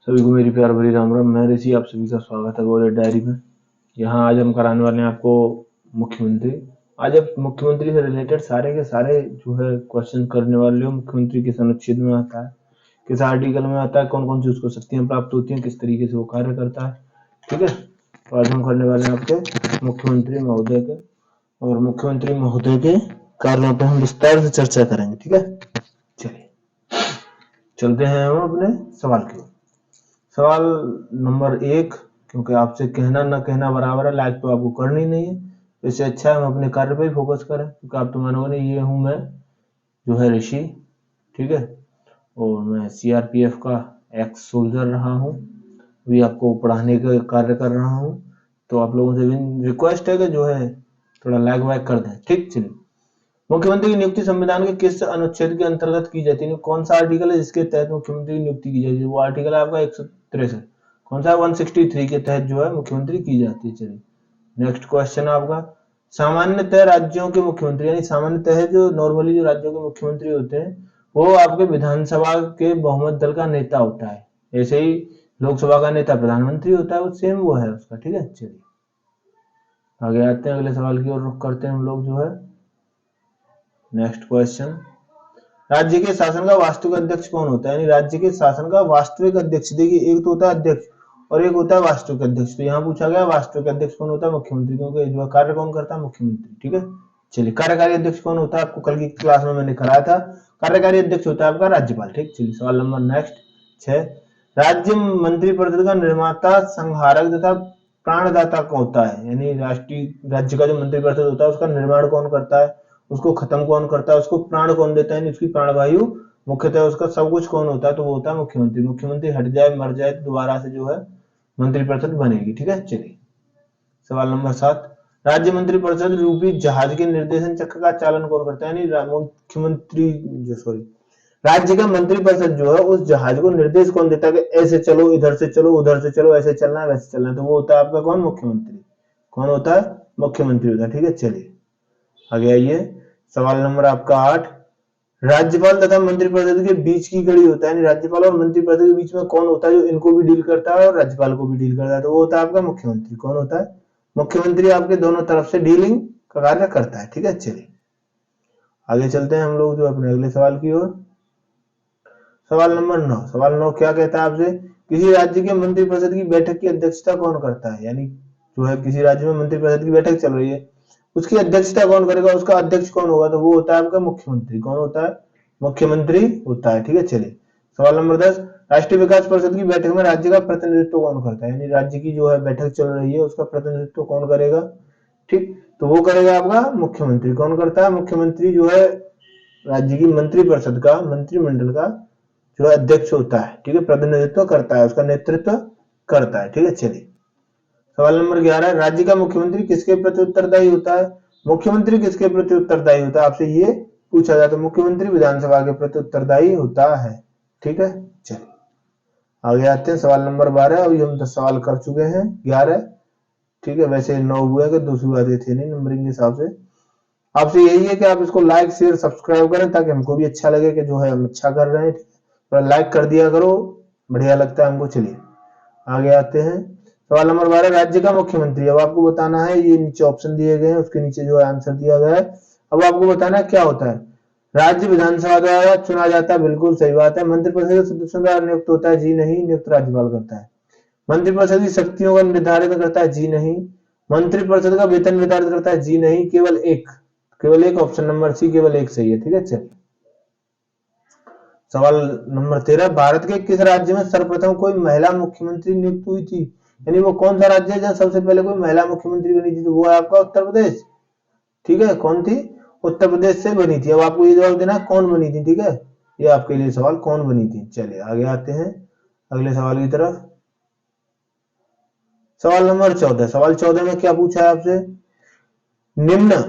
सभी को मेरी प्यार भरी राम राम। मैं ऋषि, आप सभी का स्वागत है गौरव डायरी में। यहाँ आज हम कराने वाले हैं आपको मुख्यमंत्री। आज आप मुख्यमंत्री से रिलेटेड सारे के सारे जो है क्वेश्चन करने वाले हो। मुख्यमंत्री किस अनुच्छेद में आता है, किस आर्टिकल में आता है, कौन कौन सी उसको शक्तियां प्राप्त होती हैं, किस तरीके से वो कार्य करता है। ठीक है, तो आज हम करने वाले हैं आपके मुख्यमंत्री महोदय के, और मुख्यमंत्री महोदय के कार्यों पर हम विस्तार से चर्चा करेंगे। ठीक है, चलिए चलते हैं हम अपने सवाल की ओर। सवाल नंबर 1, क्योंकि आपसे कहना न कहना बराबर है, लाइक तो आपको करनी नहीं है, तो इससे अच्छा है हम अपने कार्य पे ही फोकस करें, क्योंकि आप तो मानोगे नहीं, ये हूं मैं जो है ऋषि। ठीक है, और मैं सीआरपीएफ का एक्स सोल्जर रहा हूँ, अभी आपको पढ़ाने का कार्य कर रहा हूँ। तो आप लोगों से रिक्वेस्ट है कि जो है थोड़ा लाइक वाइक कर दें। ठीक, चलिए। मुख्यमंत्री की नियुक्ति संविधान के किस अनुच्छेद के अंतर्गत की जाती है? कौन सा आर्टिकल है जिसके तहत मुख्यमंत्री की नियुक्ति की जाती है? वो आर्टिकल है आपका 163। कौन सा? 163 के तहत जो है मुख्यमंत्री की जाती है। चलिए नेक्स्ट क्वेश्चन आपका, सामान्यतः राज्यों के मुख्यमंत्री, यानी सामान्यतः जो नॉर्मली जो राज्यों के मुख्यमंत्री होते हैं वो आपके विधानसभा के बहुमत दल का नेता होता है। ऐसे ही लोकसभा का नेता प्रधानमंत्री होता है, वो सेम वो है उसका। ठीक है, चलिए आगे आते हैं, अगले सवाल की ओर रुख करते हैं हम लोग जो है। नेक्स्ट क्वेश्चन, राज्य के शासन का वास्तविक अध्यक्ष कौन होता है? यानी राज्य के शासन का वास्तविक अध्यक्ष, देखिए एक तो होता है अध्यक्ष और एक होता है वास्तविक अध्यक्ष। तो यहाँ पूछा गया वास्तविक अध्यक्ष कौन होता है? मुख्यमंत्री, क्योंकि जो कार्य कौन करता है? मुख्यमंत्री। ठीक है, चलिए कार्यकारी अध्यक्ष कौन होता है? आपको कल की क्लास में मैंने कराया था, कार्यकारी अध्यक्ष होता है आपका राज्यपाल। ठीक, चलिए सवाल नंबर नेक्स्ट 6, राज्य मंत्रिपरिषद का निर्माता, संहारक तथा प्राणदाता कौन होता है? यानी राष्ट्रीय राज्य का जो मंत्रिपरिषद होता है उसका निर्माण कौन करता है, उसको खत्म कौन करता है, उसको प्राण कौन देता है, उसकी प्राणवायु मुख्यतः उसका सब कुछ कौन होता है? तो वो होता है मुख्यमंत्री। मुख्यमंत्री हट जाए, मर जाए तो दोबारा से जो है मंत्रिपरिषद बनेगी। ठीक है, चलिए सवाल नंबर 7, राज्य मंत्रिपरिषद रूपी जहाज के निर्देशन चक्र का चालन कौन करता है? यानी मुख्यमंत्री सॉरी राज्य का मंत्रिपरिषद जो है उस जहाज को निर्देश कौन देता है कि ऐसे चलो, इधर से चलो, उधर से चलो, ऐसे चलना है, वैसे चलना है? तो वो होता है आपका कौन? मुख्यमंत्री। कौन होता है? मुख्यमंत्री होता है। ठीक है, चलिए आगे आइए, सवाल नंबर आपका 8, राज्यपाल तथा मंत्रिपरिषद के बीच की कड़ी होता है, यानी राज्यपाल और मंत्रिपरिषद के बीच में कौन होता है जो इनको भी डील करता है और राज्यपाल को भी डील करता है? तो वो होता है आपका मुख्यमंत्री। कौन होता है? मुख्यमंत्री आपके दोनों तरफ से डीलिंग का कार्य करता है। ठीक है, चलिए आगे चलते हैं हम लोग जो अपने अगले सवाल की ओर। सवाल नंबर 9, सवाल 9 क्या कहता है आपसे? किसी राज्य के मंत्रिपरिषद की बैठक की अध्यक्षता कौन करता है? यानी जो है किसी राज्य में मंत्रिपरिषद की बैठक चल रही है, उसकी अध्यक्षता कौन करेगा, उसका अध्यक्ष कौन होगा? तो वो होता है आपका मुख्यमंत्री। कौन होता है? मुख्यमंत्री होता है। ठीक है, चलिए सवाल नंबर 10, राष्ट्रीय विकास परिषद की बैठक में राज्य का प्रतिनिधित्व कौन करता है? यानी राज्य की जो है बैठक चल रही है उसका प्रतिनिधित्व कौन करेगा? ठीक, तो वो करेगा आपका मुख्यमंत्री। कौन करता है? मुख्यमंत्री जो है राज्य की मंत्रिपरिषद का, मंत्रिमंडल का जो अध्यक्ष होता है। ठीक है, प्रतिनिधित्व करता है, उसका नेतृत्व करता है। ठीक है, चलिए सवाल नंबर 11, राज्य का मुख्यमंत्री किसके प्रति उत्तरदायी होता है? मुख्यमंत्री किसके प्रति उत्तरदायी होता है? आपसे ये पूछा जाता है। मुख्यमंत्री विधानसभा के प्रति उत्तरदायी होता है। ठीक है, चलिए आगे आते हैं, सवाल नंबर 12। अभी हम 10 सवाल कर चुके हैं, 11। ठीक है, वैसे 9 हुए कि 2 शुरुआती थे नहीं नंबरिंग के हिसाब से। आपसे यही है कि आप इसको लाइक शेयर सब्सक्राइब करें ताकि हमको भी अच्छा लगे कि जो है हम अच्छा कर रहे हैं। थोड़ा लाइक कर दिया करो, बढ़िया लगता है हमको। चलिए आगे आते हैं, सवाल नंबर 12, राज्य का मुख्यमंत्री। अब आपको बताना है, ये नीचे ऑप्शन दिए गए हैं, उसके नीचे जो है आंसर दिया गया है। अब आपको बताना है क्या होता है। राज्य विधानसभा द्वारा चुना जाता है, बिल्कुल सही बात है। मंत्रिपरिषद सदस्यों द्वारा नियुक्त होता है, जी नहीं, नियुक्त राज्यपाल करता है। मंत्रिपरिषद की शक्तियों का निर्धारित करता है, जी नहीं। मंत्रिपरिषद का वेतन निर्धारित करता है, जी नहीं। केवल एक ऑप्शन नंबर सी, केवल एक सही है। ठीक है, चलिए सवाल नंबर 13, भारत के किस राज्य में सर्वप्रथम कोई महिला मुख्यमंत्री नियुक्त हुई थी? यानी वो कौन सा राज्य है जहां सबसे पहले कोई महिला मुख्यमंत्री बनी थी? तो वो है आपका उत्तर प्रदेश। ठीक है, कौन थी? उत्तर प्रदेश से बनी थी। अब आपको ये जवाब देना कौन बनी थी। ठीक है, ये आपके लिए सवाल कौन बनी थी। चलिए आगे आते हैं अगले सवाल की तरफ। सवाल नंबर 14, सवाल 14 में क्या पूछा है आपसे? निम्न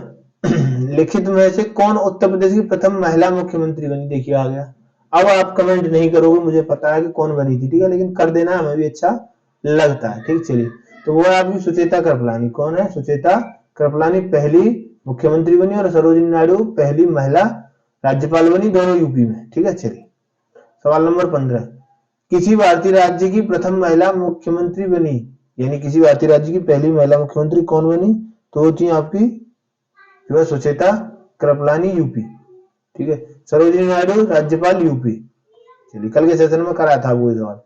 लिखित में से कौन उत्तर प्रदेश की प्रथम महिला मुख्यमंत्री बनी? देखिए आ गया। अब आप कमेंट नहीं करोगे, मुझे पता है कि कौन बनी थी। ठीक है, लेकिन कर देना, हमें भी अच्छा लगता है। ठीक, चलिए तो वो है आपकी सुचेता कृपलानी। कौन है? सुचेता कृपलानी पहली मुख्यमंत्री बनी और सरोजिनी नायडू पहली महिला राज्यपाल बनी, दोनों यूपी में। ठीक है, चलिए सवाल नंबर 15, किसी भारतीय राज्य की प्रथम महिला मुख्यमंत्री बनी, यानी किसी भारतीय राज्य की पहली महिला मुख्यमंत्री कौन बनी, तो वो थी आपकी जो है सुचेता कृपलानी यूपी। ठीक है, सरोजिनी नायडू राज्यपाल यूपी। चलिए, कल के सेशन में कराया था वो सवाल।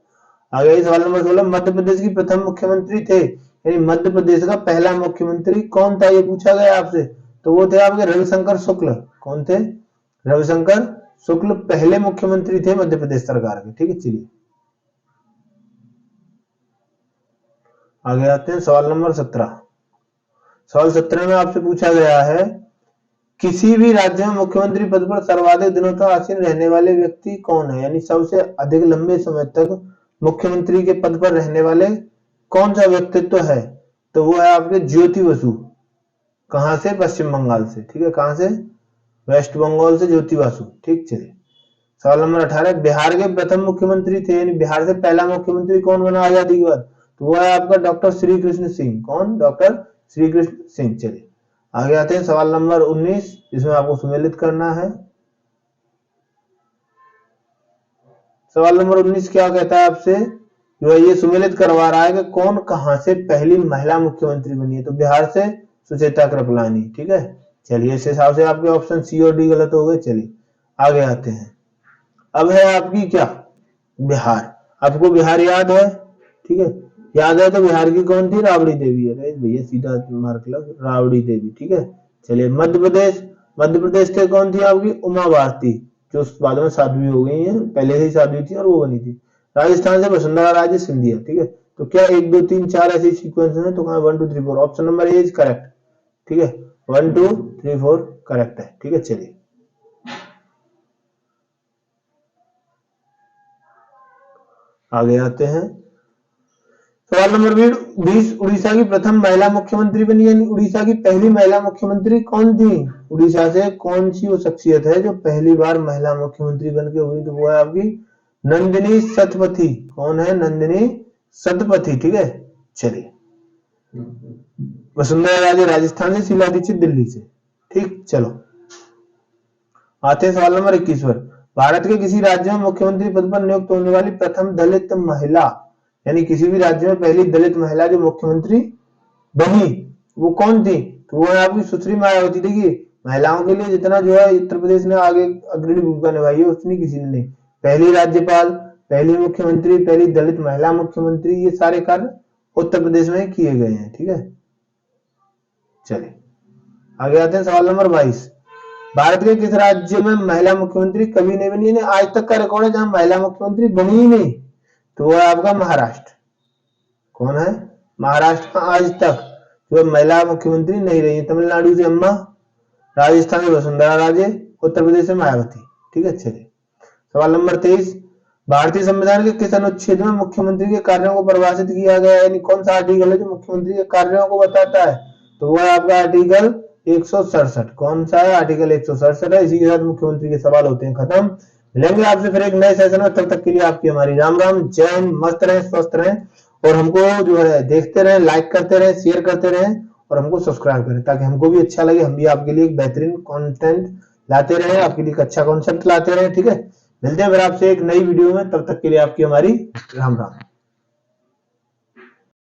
आगे सवाल नंबर 16, मध्य प्रदेश की प्रथम मुख्यमंत्री थे, यानी मध्य प्रदेश का पहला मुख्यमंत्री कौन था, ये पूछा गया आपसे। तो वो थे आपके रविशंकर शुक्ल। कौन थे? रविशंकर शुक्ल पहले मुख्यमंत्री थे मध्य प्रदेश सरकार के। ठीक है, चलिए आगे आते हैं सवाल नंबर 17। सवाल 17 में आपसे पूछा गया है, किसी भी राज्य में मुख्यमंत्री पद पर सर्वाधिक दिनों तक आसीन रहने वाले व्यक्ति कौन है, यानी सबसे अधिक लंबे समय तक मुख्यमंत्री के पद पर रहने वाले कौन सा व्यक्तित्व है, तो वो है आपके ज्योति बसु। कहां से? पश्चिम बंगाल से। ठीक है, कहां से? वेस्ट बंगाल से ज्योति बसु। ठीक, चलिए सवाल नंबर 18, बिहार के प्रथम मुख्यमंत्री थे, यानी बिहार से पहला मुख्यमंत्री कौन बना आजादी के बाद, तो वो है आपका डॉक्टर श्री कृष्ण सिंह। कौन? डॉक्टर श्री कृष्ण सिंह। चलिए आगे आते हैं सवाल नंबर 19, जिसमें आपको सुमेलित करना है। सवाल नंबर 19 क्या कहता है आपसे, जो है ये सुमेलित करवा रहा है कि कौन कहां से पहली महिला मुख्यमंत्री बनी है, तो बिहार से सुचेता कृपलानी। ठीक है, चलिए इस हिसाब से आपके ऑप्शन सी और डी गलत हो गए। चलिए आगे आते हैं। अब है आपकी क्या? बिहार। आपको बिहार याद है? ठीक है, याद है तो बिहार की कौन थी? राबड़ी देवी है। भैया सीधा मार्क लग, राबड़ी देवी। ठीक है, चलिए मध्य प्रदेश। मध्य प्रदेश के कौन थी आपकी? उमा भारती, जो बाद में साध्वी हो गई है, पहले से ही साध्वी थी और वो बनी थी। राजस्थान से वसुंधरा राजे सिंधिया। ठीक है, तो क्या 1 2 3 4 ऐसे सीक्वेंस है, तो कहा 1 2 3 4 option number A is correct. ठीक है, 1 2 3 4 करेक्ट है। ठीक है, चलिए आगे आते हैं। सवाल नंबर 20, उड़ीसा की प्रथम महिला मुख्यमंत्री बनी, यानी उड़ीसा की पहली महिला मुख्यमंत्री कौन थी? उड़ीसा से कौन सी वो शख्सियत है जो पहली बार महिला मुख्यमंत्री बन के हुई, तो वो है आपकी नंदिनी सतपथी। कौन है? नंदिनी सतपथी। ठीक है, चलिए वसुंधरा राजे राजस्थान से, शीला दीक्षित दिल्ली से। ठीक, चलो आते हैं सवाल नंबर 21 पर। भारत के किसी राज्य में मुख्यमंत्री पद पर नियुक्त होने वाली प्रथम दलित महिला, यानी किसी भी राज्य में पहली दलित महिला जो मुख्यमंत्री बनी वो कौन थी, तो वो है आपकी सुश्री मायावती। देखिए महिलाओं के लिए जितना जो है उत्तर प्रदेश ने आगे अग्रणी भूमिका निभाई है उतनी किसी ने नहीं। पहली राज्यपाल, पहली मुख्यमंत्री, पहली दलित महिला मुख्यमंत्री, ये सारे कार्य उत्तर प्रदेश में किए गए हैं। ठीक है, चलिए आगे आते हैं सवाल नंबर 22। भारत के किस राज्य में महिला मुख्यमंत्री कभी नहीं बनी, आज तक का रिकॉर्ड है जहां महिला मुख्यमंत्री बनी ही नहीं, तो वो है आपका महाराष्ट्र। कौन है? महाराष्ट्र में आज तक जो महिला मुख्यमंत्री नहीं रही है। तमिलनाडु से अम्मा, राजस्थान से वसुंधरा राजे, उत्तर प्रदेश से मायावती। ठीक है, चलिए सवाल नंबर 23, भारतीय संविधान के किस अनुच्छेद में मुख्यमंत्री के कार्यों को परिभाषित किया गया है, यानी कौन सा आर्टिकल है जो मुख्यमंत्री के कार्यों को बताता है, तो वो है आपका आर्टिकल 167। कौन सा है? आर्टिकल 167 है। इसी के साथ मुख्यमंत्री के सवाल होते हैं खत्म। मिलेंगे आपसे फिर एक नए सेशन में, तब तक के लिए आपकी हमारी राम राम, जय हिंद, मस्त रहें, स्वस्थ रहें और हमको जो है देखते रहें, लाइक करते रहें, शेयर करते रहें और हमको सब्सक्राइब करें ताकि हमको भी अच्छा लगे, हम भी आपके लिए एक बेहतरीन कंटेंट लाते रहें, आपके लिए एक अच्छा कॉन्सेप्ट लाते रहें। ठीक है, मिलते हैं फिर आपसे एक नई वीडियो में, तब तक के लिए आपकी हमारी राम राम।